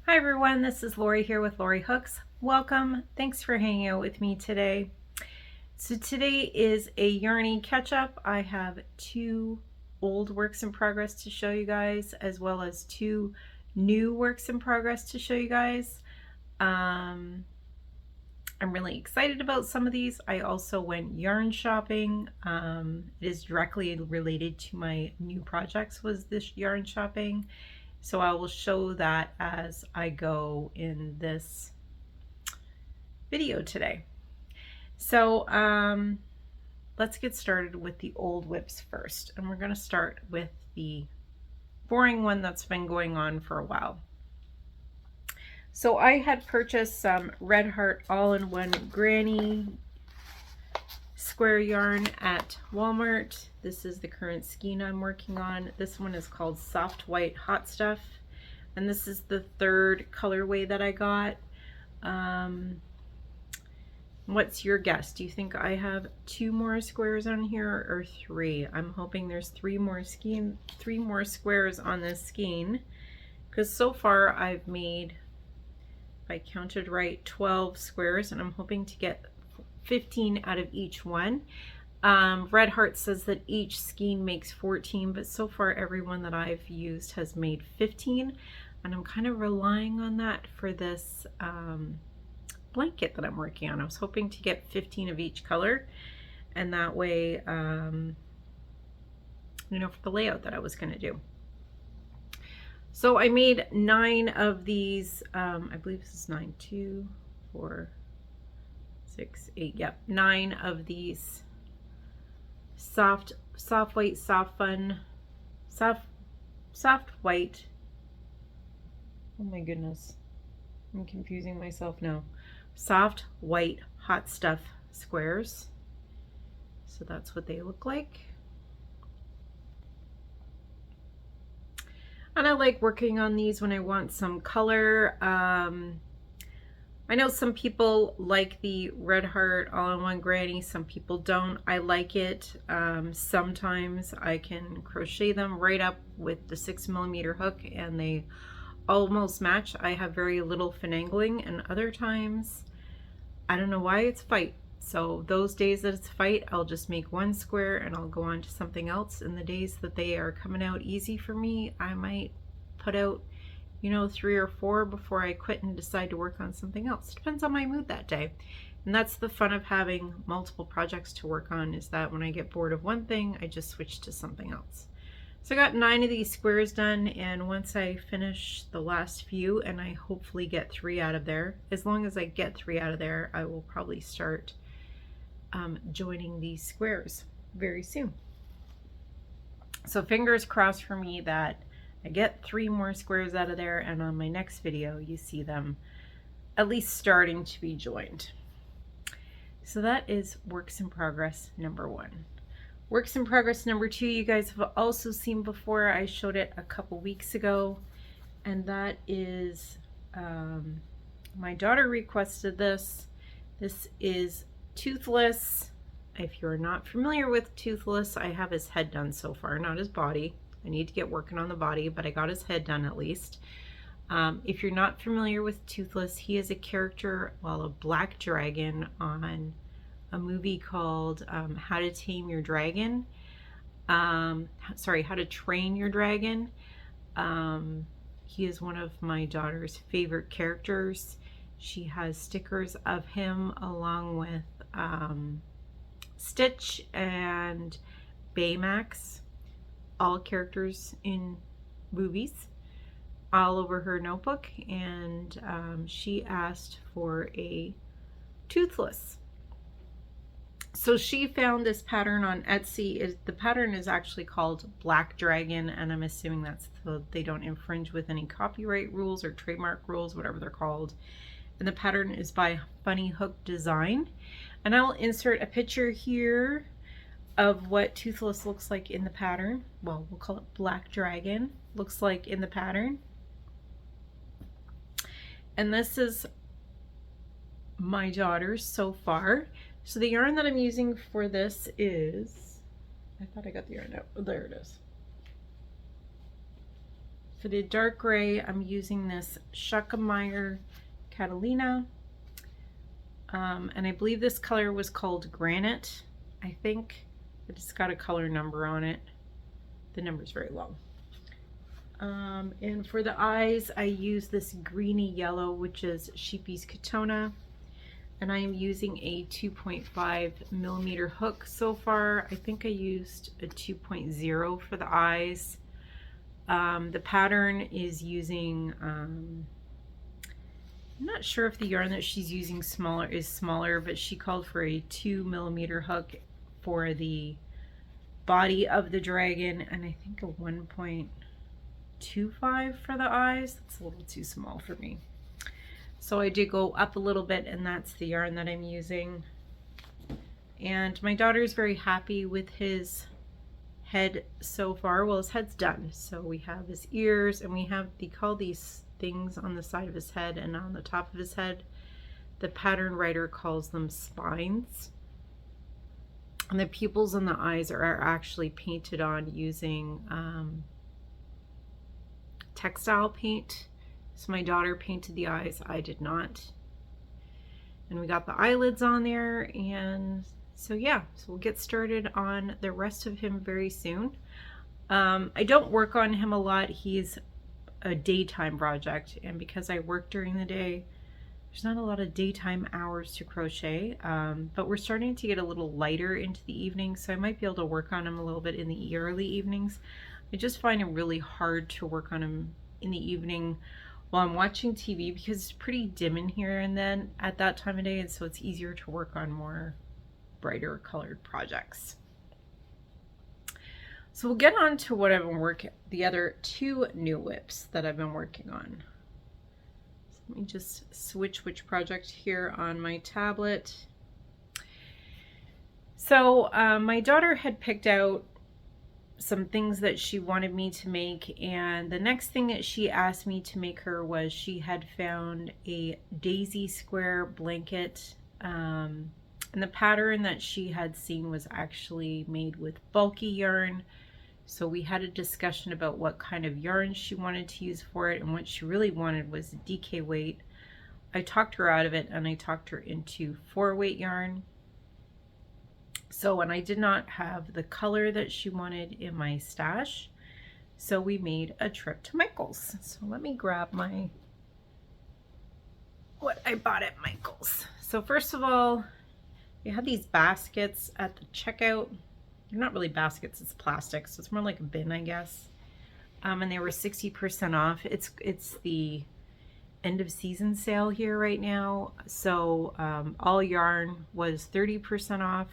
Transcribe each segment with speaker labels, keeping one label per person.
Speaker 1: Hi everyone, this is Lori here with Lori Hooks. Welcome. Thanks for hanging out with me today. So today is a yarny catch-up. I have two old works in progress to show you guys, as well as two new works in progress to show you guys. I'm really excited about some of these. I also went yarn shopping. It is directly related to my new projects, was this yarn shopping. So I will show that as I go in this video today. So let's get started with the old WIPS first. And we're going to start with the boring one that's been going on for a while. So I had purchased some Red Heart all-in-one granny square yarn at Walmart. This is the current skein I'm working on. This one is called Soft White Hot Stuff, and this is the third colorway that I got. What's your guess? Do you think I have two more squares on here or three? I'm hoping there's three more squares on this skein, because so far I've made, if I counted right, 12 squares, and I'm hoping to get 15 out of each one. Red Heart says that each skein makes 14, but so far every one that I've used has made 15, and I'm kind of relying on that for this blanket that I'm working on. I was hoping to get 15 of each color, and that way, you know, for the layout that I was going to do. So I made 9 of these, I believe this is 9, 2, 4, 6, 8, yep, 9 of these soft white, soft white, oh my goodness, I'm confusing myself now, soft white hot stuff squares. So that's what they look like. And I like working on these when I want some color. I know some people like the Red Heart all-in-one granny, some people don't. I like it. Sometimes I can crochet them right up with the 6mm hook and they almost match. I have very little finagling, and other times, I don't know why, it's fight. So those days that it's fight, I'll just make one square and I'll go on to something else. And the days that they are coming out easy for me, I might put out, you know, 3 or 4 before I quit and decide to work on something else. Depends on my mood that day. And that's the fun of having multiple projects to work on, is that when I get bored of one thing, I just switch to something else. So I got 9 of these squares done, and once I finish the last few, and I hopefully get 3 out of there, as long as I get 3 out of there, I will probably start joining these squares very soon. So fingers crossed for me that I get 3 more squares out of there, and on my next video you see them at least starting to be joined. So that is works in progress number 1. Works in progress number 2 you guys have also seen before. I showed it a couple weeks ago, and that is my daughter requested this. This is Toothless. If you're not familiar with Toothless, I have his head done so far, not his body. I need to get working on the body, but I got his head done at least. If you're not familiar with Toothless, he is a character, well, a black dragon on a movie called How to Tame Your Dragon. Sorry, How to Train Your Dragon. He is one of my daughter's favorite characters. She has stickers of him along with Stitch and Baymax, all characters in movies, all over her notebook, and she asked for a Toothless. So she found this pattern on Etsy. The pattern is actually called Black Dragon, and I'm assuming that's so they don't infringe with any copyright rules or trademark rules, whatever they're called. And the pattern is by Funny Hook Design. And I'll insert a picture here of what Toothless looks like in the pattern. Well, we'll call it Black Dragon, looks like in the pattern. And this is my daughter's so far. So the yarn that I'm using for this is, I thought I got the yarn out. Oh, there it is. For the dark gray, I'm using this Schuckemeyer Catalina. And I believe this color was called Granite, I think, but it's got a color number on it. The number's very long. And for the eyes, I use this greeny yellow, which is Sheepy's Katona. And I am using a 2.5 millimeter hook so far. I think I used a 2.0 for the eyes. The pattern is using, I'm not sure if the yarn that she's using is smaller, but she called for a 2 millimeter hook for the body of the dragon, and I think a 1.25 for the eyes. That's a little too small for me. So I did go up a little bit, and that's the yarn that I'm using. And my daughter is very happy with his head so far. Well, his head's done. So we have his ears, and we have, they call these things on the side of his head and on the top of his head. The pattern writer calls them spines. And the pupils and the eyes are actually painted on using textile paint. So my daughter painted the eyes, I did not. And we got the eyelids on there, and so yeah, so we'll get started on the rest of him very soon. I don't work on him a lot. He's a daytime project, and because I work during the day, there's not a lot of daytime hours to crochet, but we're starting to get a little lighter into the evening, so I might be able to work on him a little bit in the early evenings. I just find it really hard to work on him in the evening while I'm watching TV because it's pretty dim in here and then at that time of day, and so it's easier to work on more brighter colored projects. So we'll get on to what I've been working, the other two new WIPs that I've been working on. So let me just switch which project here on my tablet. So my daughter had picked out some things that she wanted me to make, and the next thing that she asked me to make her was she had found a daisy square blanket, and the pattern that she had seen was actually made with bulky yarn. So we had a discussion about what kind of yarn she wanted to use for it, and what she really wanted was DK weight. I talked her out of it, and I talked her into 4-weight yarn. So when I did not have the color that she wanted in my stash, so we made a trip to Michael's. So let me grab my, what I bought at Michael's. So first of all, we had these baskets at the checkout. They're not really baskets, it's plastic, so it's more like a bin, I guess. And they were 60% off. It's the end of season sale here right now. So all yarn was 30% off.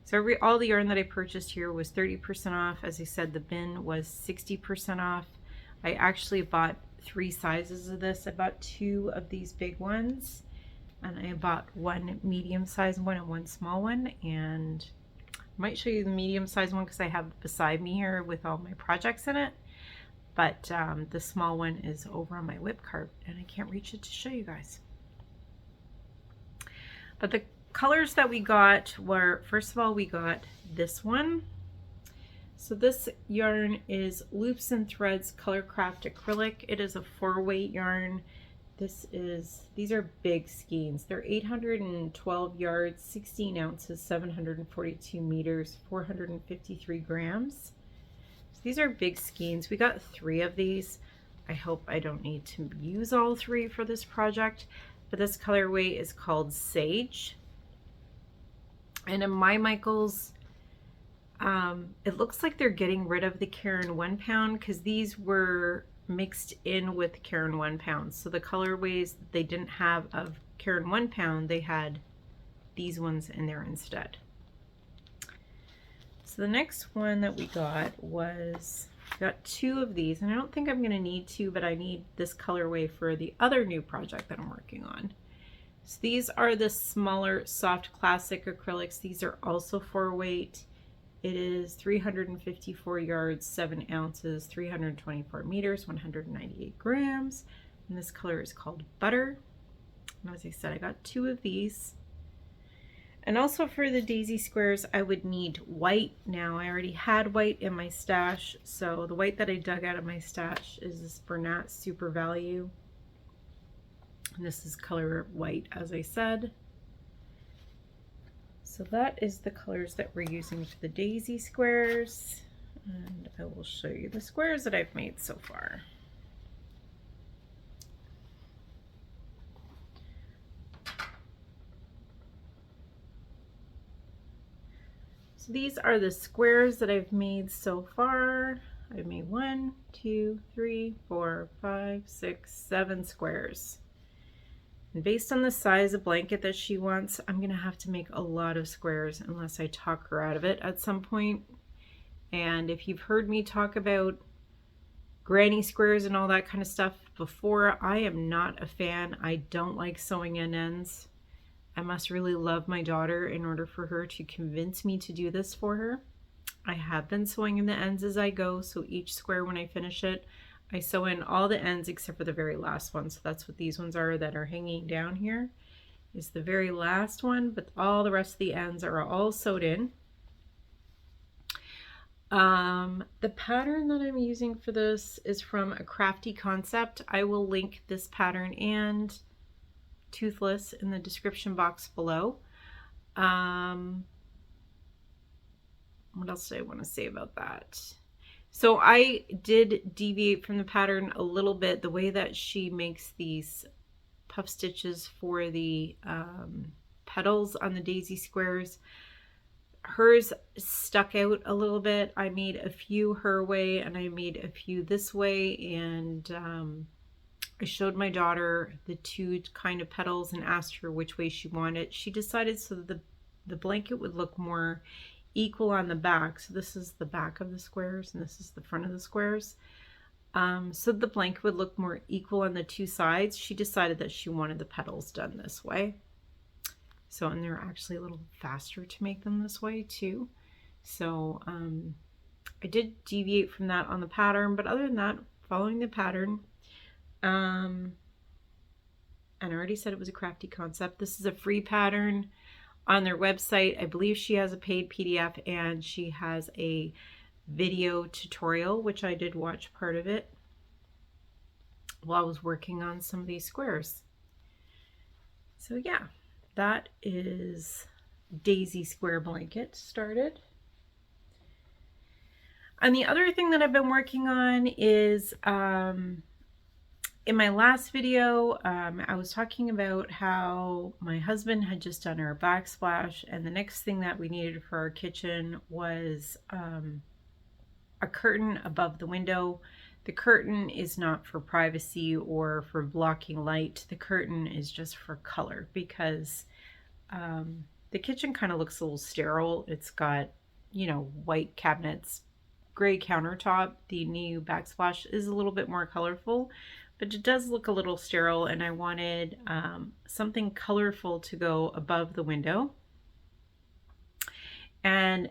Speaker 1: So all the yarn that I purchased here was 30% off. As I said, the bin was 60% off. I actually bought 3 sizes of this. I bought 2 of these big ones, and I bought 1 medium sized one and 1 small one. And I might show you the medium sized one because I have it beside me here with all my projects in it. But the small one is over on my WIP cart, and I can't reach it to show you guys. But the colors that we got were, first of all, we got this one. So this yarn is Loops and Threads Colorcraft Acrylic. It is a 4-weight yarn. These are big skeins. They're 812 yards, 16 ounces, 742 meters, 453 grams. So these are big skeins. We got 3 of these. I hope I don't need to use all 3 for this project, but this colorway is called Sage. And in my Michaels, it looks like they're getting rid of the Caron 1 pound because these were mixed in with Caron 1 pound. So the colorways that they didn't have of Caron 1 pound, they had these ones in there instead. So the next one that we got was, we got 2 of these, and I don't think I'm going to need 2, but I need this colorway for the other new project that I'm working on. So these are the smaller soft classic acrylics. These are also 4-weight. It is 354 yards, 7 ounces, 324 meters, 198 grams. And this color is called Butter. And as I said, I got 2 of these. And also for the daisy squares, I would need white. Now, I already had white in my stash, so the white that I dug out of my stash is this Bernat Super Value. And this is color white, as I said. So that is the colors that we're using for the daisy squares. And I will show you the squares that I've made so far. So these are the squares that I've made so far. I've made 1, 2, 3, 4, 5, 6, 7 squares. And based on the size of blanket that she wants, I'm gonna have to make a lot of squares unless I talk her out of it at some point. And if you've heard me talk about granny squares and all that kind of stuff before, I am not a fan. I don't like sewing in ends. I must really love my daughter in order for her to convince me to do this for her. I have been sewing in the ends as I go, so each square when I finish it, I sew in all the ends except for the very last one. So that's what these ones are that are hanging down here, is the very last one, but all the rest of the ends are all sewed in. The pattern that I'm using for this is from a Crafty Concept. I will link this pattern and Toothless in the description box below. What else do I want to say about that? So I did deviate from the pattern a little bit. The way that she makes these puff stitches for the petals on the daisy squares, hers stuck out a little bit. I made a few her way and I made a few this way, and I showed my daughter the two kind of petals and asked her which way she wanted. She decided so that the blanket would look more equal on the back. So this is the back of the squares and this is the front of the squares. So the blanket would look more equal on the two sides. She decided that she wanted the petals done this way. So, and they're actually a little faster to make them this way too. So I did deviate from that on the pattern, but other than that, following the pattern. And I already said it was a Crafty Concept. This is a free pattern on their website. I believe she has a paid PDF and she has a video tutorial, which I did watch part of it while I was working on some of these squares. So yeah, that is Daisy Square Blanket started. And the other thing that I've been working on is in my last video, I was talking about how my husband had just done our backsplash, and the next thing that we needed for our kitchen was a curtain above the window. The curtain is not for privacy or for blocking light. The curtain is just for color because the kitchen kind of looks a little sterile. It's got, you know, white cabinets, gray countertop. The new backsplash is a little bit more colorful, but it does look a little sterile, and I wanted something colorful to go above the window. And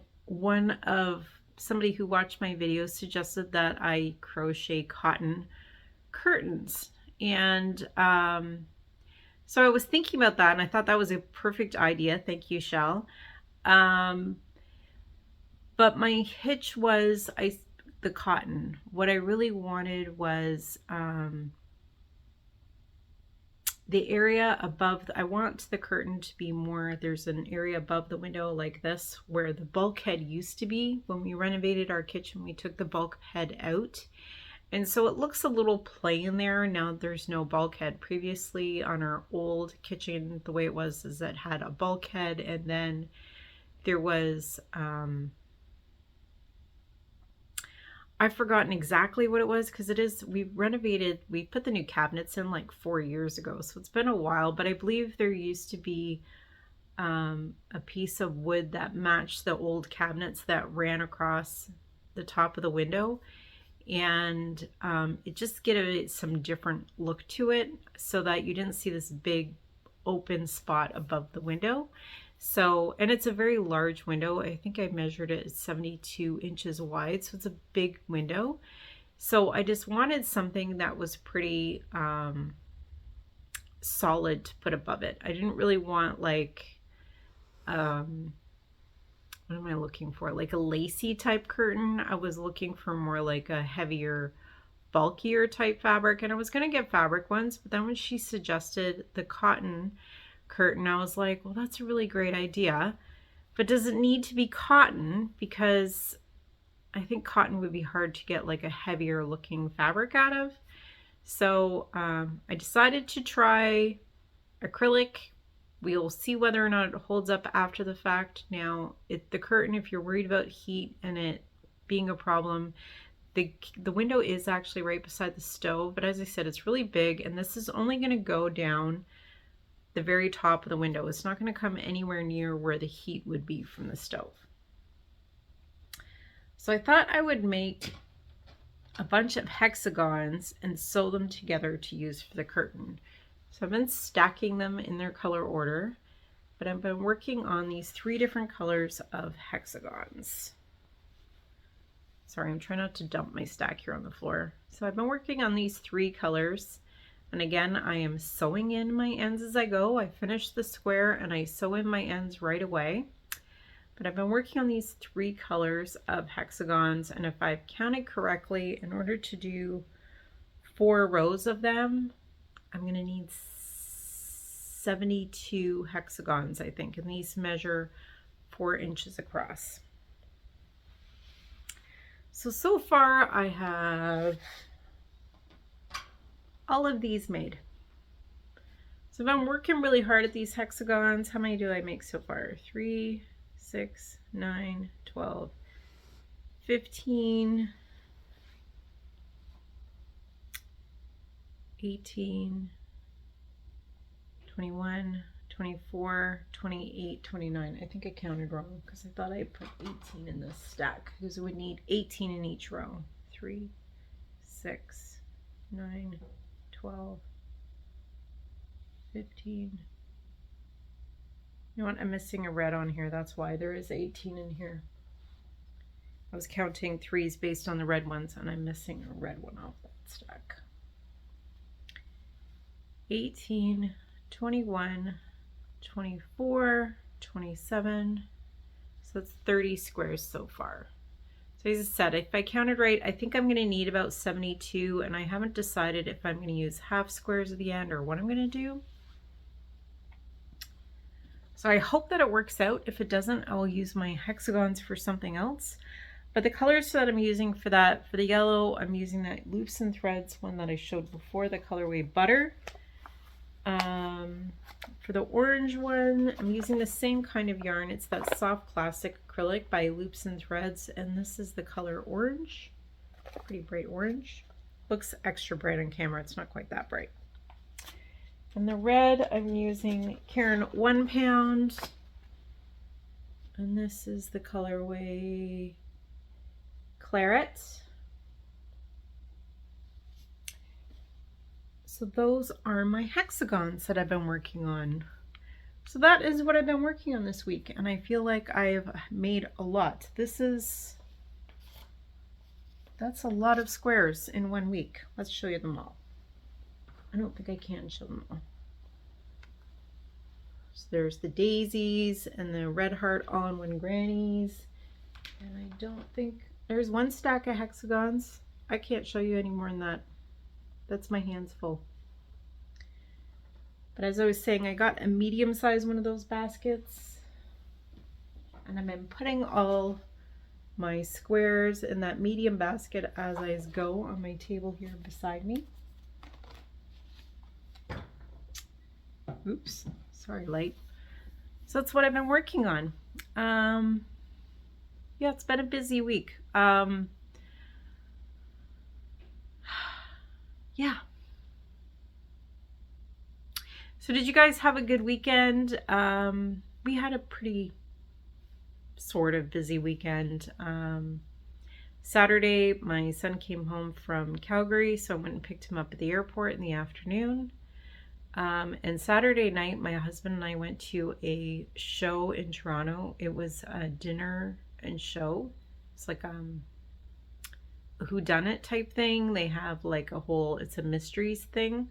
Speaker 1: somebody who watched my video suggested that I crochet cotton curtains. And so I was thinking about that, and I thought that was a perfect idea. Thank you, Shell. But my hitch was the cotton. What I really wanted was the area above. I want the curtain to be more, there's an area above the window like this where the bulkhead used to be. When we renovated our kitchen, we took the bulkhead out. And so it looks a little plain there. Now there's no bulkhead. Previously on our old kitchen, the way it was is that it had a bulkhead, and then there was, I've forgotten exactly what it was because we renovated, we put the new cabinets in like 4 years ago. So it's been a while, but I believe there used to be a piece of wood that matched the old cabinets that ran across the top of the window. And it just gave some different look to it so that you didn't see this big open spot above the window. So, and it's a very large window. I think I measured it at 72 inches wide. So it's a big window. So I just wanted something that was pretty solid to put above it. I didn't really want like what am I looking for? Like a lacy type curtain. I was looking for more like a heavier, bulkier type fabric, and I was going to get fabric ones, but then when she suggested the cotton curtain, I was like, well, that's a really great idea, but does it need to be cotton? Because I think cotton would be hard to get like a heavier looking fabric out of. So I decided to try acrylic. We'll see whether or not it holds up after the fact. Now, the curtain, if you're worried about heat and it being a problem, the window is actually right beside the stove, but as I said, it's really big, and this is only going to go down the very top of the window. It's not going to come anywhere near where the heat would be from the stove. So I thought I would make a bunch of hexagons and sew them together to use for the curtain. So I've been stacking them in their color order, but I've been working on these 3 different colors of hexagons. Sorry, I'm trying not to dump my stack here on the floor. So I've been working on these 3 colors, and again, I am sewing in my ends as I go. I finish the square and I sew in my ends right away. But I've been working on these 3 colors of hexagons, and if I've counted correctly, in order to do 4 rows of them, I'm going to need 72 hexagons, I think, and these measure 4 inches across. So far I have all of these made. So I've been working really hard at these hexagons. How many do I make so far? 3, 6, 9, 12, 15, 18, 21, 24, 28, 29. I think I counted wrong because I thought I put 18 in this stack because it would need 18 in each row. 3, 6, 9, 12, 15. You know what? I'm missing a red on here. That's why there is 18 in here. I was counting 3s based on the red ones, and I'm missing a red one off that stack. 18, 21, 24, 27. So that's 30 squares so far. So as I said, if I counted right, I think I'm going to need about 72, and I haven't decided if I'm going to use half squares at the end or what I'm going to do. So I hope that it works out. If it doesn't, I will use my hexagons for something else. But the colors that I'm using for that, for the yellow, I'm using that Loops and Threads one that I showed before, the colorway Butter. For the orange one, I'm using the same kind of yarn. It's that soft plastic acrylic by Loops and Threads, and this is the color orange. Pretty bright orange. Looks extra bright on camera. It's not quite that bright. And the red, I'm using Caron 1 pound, and this is the colorway Claret. So those are my hexagons that I've been working on. So that is what I've been working on this week, and I feel like I've made a lot. That's a lot of squares in 1 week. Let's show you them all. I don't think I can show them all. So there's the daisies and the red heart all-in-one grannies, and I don't think there's 1 stack of hexagons. I can't show you any more than that. That's my hands full. But as I was saying, I got a medium-sized one of those baskets, and I've been putting all my squares in that medium basket as I go on my table here beside me. Oops, sorry, light. So that's what I've been working on. Yeah, it's been a busy week. Yeah. So did you guys have a good weekend? We had a pretty sort of busy weekend. Saturday, my son came home from Calgary, so I went and picked him up at the airport in the afternoon. And Saturday night, my husband and I went to a show in Toronto. It was a dinner and show. It's like a whodunit type thing. They have like a whole, it's a mysteries thing.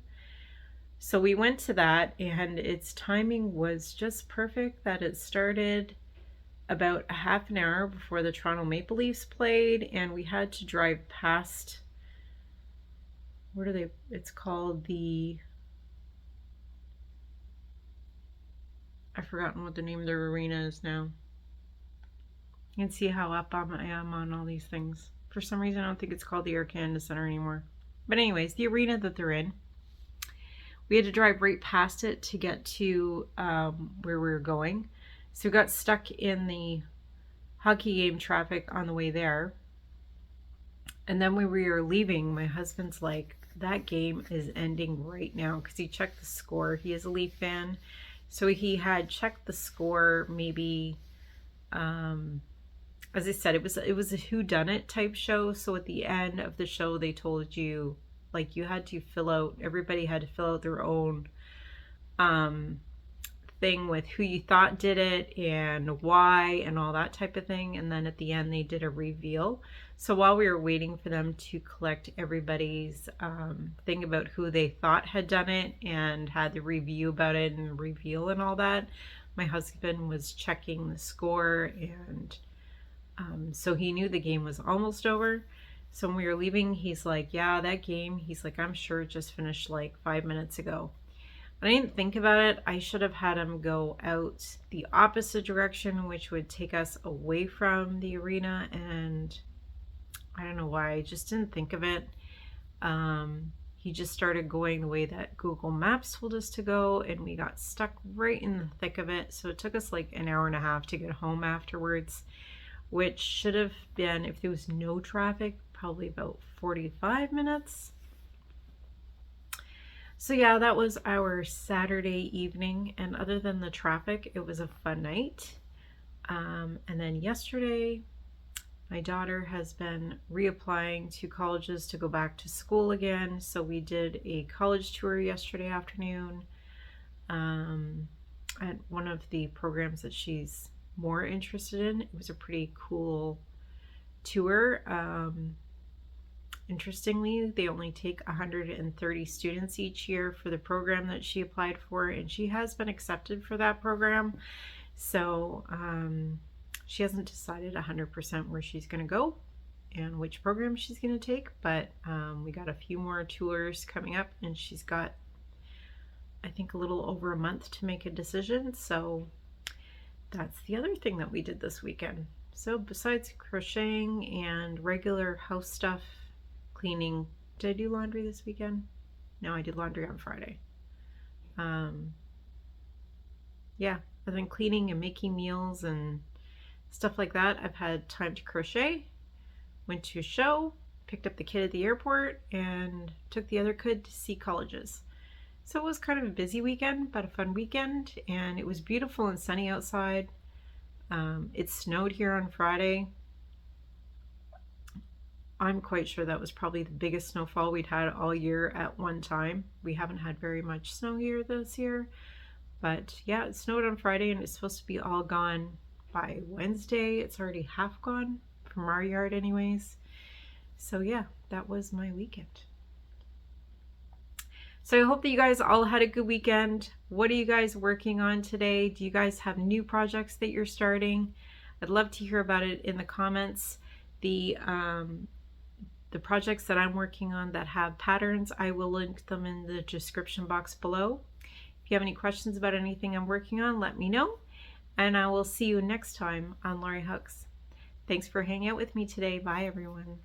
Speaker 1: So we went to that, and its timing was just perfect that it started about a half an hour before the Toronto Maple Leafs played, and we had to drive past, what are they, it's called the, I've forgotten what the name of their arena is now. You can see how up I am on all these things. For some reason, I don't think it's called the Air Canada Centre anymore. But anyways, the arena that they're in, we had to drive right past it to get to where we were going. So we got stuck in the hockey game traffic on the way there. And then when we were leaving, my husband's like, that game is ending right now, because he checked the score. He is a Leaf fan. So he had checked the score maybe, as I said, it was a whodunit type show. So at the end of the show, they told you, like, you had to fill out, everybody had to fill out their own thing with who you thought did it and why and all that type of thing. And then at the end, they did a reveal. So while we were waiting for them to collect everybody's thing about who they thought had done it and had the review about it and reveal and all that, my husband was checking the score, and so he knew the game was almost over. So when we were leaving, he's like, yeah, that game, he's like, I'm sure it just finished like 5 minutes ago. I didn't think about it. I should have had him go out the opposite direction, which would take us away from the arena, and I don't know why, I just didn't think of it. He just started going the way that Google Maps told us to go, and we got stuck right in the thick of it. So it took us like an hour and a half to get home afterwards, which should have been, if there was no traffic, probably about 45 minutes. So yeah, that was our Saturday evening, and other than the traffic, it was a fun night. And then yesterday, my daughter has been reapplying to colleges to go back to school again. So we did a college tour yesterday afternoon at one of the programs that she's more interested in. It was a pretty cool tour. Interestingly, they only take 130 students each year for the program that she applied for, and she has been accepted for that program. So she hasn't decided 100% where she's going to go and which program she's going to take, but we got a few more tours coming up, and she's got, I think, a little over a month to make a decision. So that's the other thing that we did this weekend. So besides crocheting and regular house stuff, cleaning, did I do laundry this weekend? No, I did laundry on Friday. Yeah, I've been cleaning and making meals and stuff like that. I've had time to crochet, went to a show, picked up the kid at the airport, and took the other kid to see colleges. So it was kind of a busy weekend, but a fun weekend, and it was beautiful and sunny outside. It snowed here on Friday. I'm quite sure that was probably the biggest snowfall we'd had all year at one time. We haven't had very much snow here this year, but yeah, it snowed on Friday, and it's supposed to be all gone by Wednesday. It's already half gone from our yard anyways. So yeah, that was my weekend. So I hope that you guys all had a good weekend. What are you guys working on today? Do you guys have new projects that you're starting? I'd love to hear about it in the comments. The projects that I'm working on that have patterns, I will link them in the description box below. If you have any questions about anything I'm working on, let me know. And I will see you next time on Laurie Hooks. Thanks for hanging out with me today. Bye, everyone.